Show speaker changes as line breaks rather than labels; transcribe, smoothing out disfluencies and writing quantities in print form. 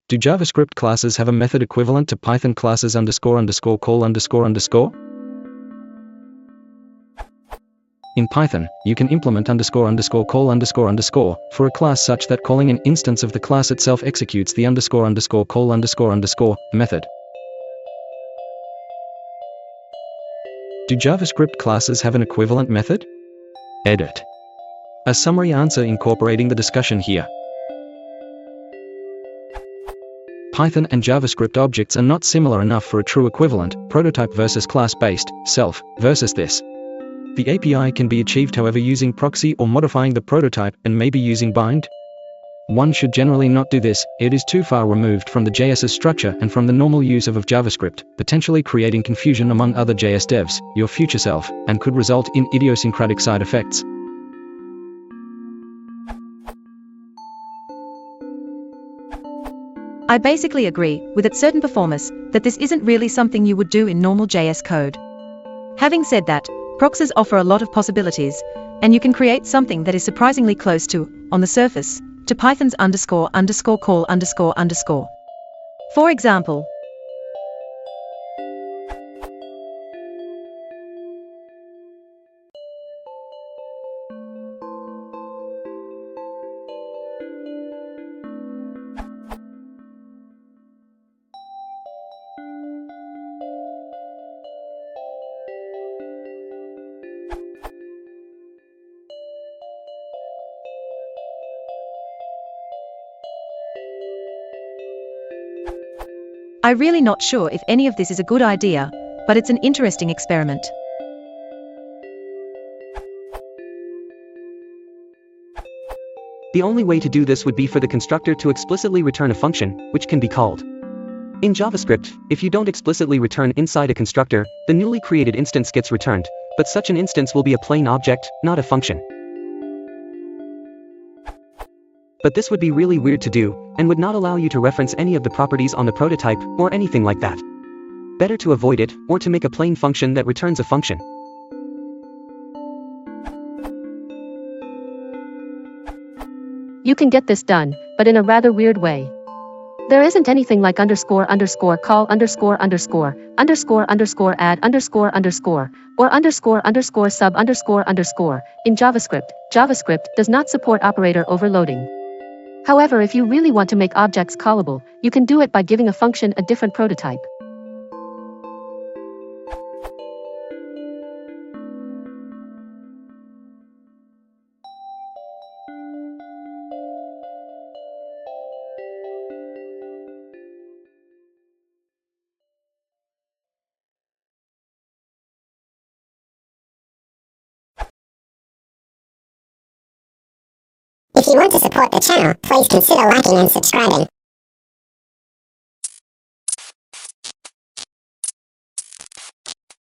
Do JavaScript classes have a method equivalent to Python classes __call __? In Python, you can implement __call for a class such that calling an instance of the class itself executes the __call method. Do JavaScript classes have an equivalent method? Edit. A summary answer incorporating the discussion here. Python and JavaScript objects are not similar enough for a true equivalent, prototype versus class-based, self, versus this. The API can be achieved however using proxy or modifying the prototype and maybe using bind. One should generally not do this, it is too far removed from the JS's structure and from the normal use of JavaScript, potentially creating confusion among other JS devs, your future self, and could result in idiosyncratic side effects.
I basically agree with at certain performers that this isn't really something you would do in normal JS code. Having said that, proxies offer a lot of possibilities, and you can create something that is surprisingly close to, on the surface, to Python's __call__. For example, I'm really not sure if any of this is a good idea, but it's an interesting experiment.
The only way to do this would be for the constructor to explicitly return a function, which can be called. In JavaScript, if you don't explicitly return inside a constructor, the newly created instance gets returned, but such an instance will be a plain object, not a function. But this would be really weird to do, and would not allow you to reference any of the properties on the prototype, or anything like that. Better to avoid it, or to make a plain function that returns a function.
You can get this done, but in a rather weird way. There isn't anything like __call __, add __, or __sub __. In JavaScript, JavaScript does not support operator overloading. However, if you really want to make objects callable, you can do it by giving a function a different prototype.
If you want to support the channel, please consider liking and subscribing.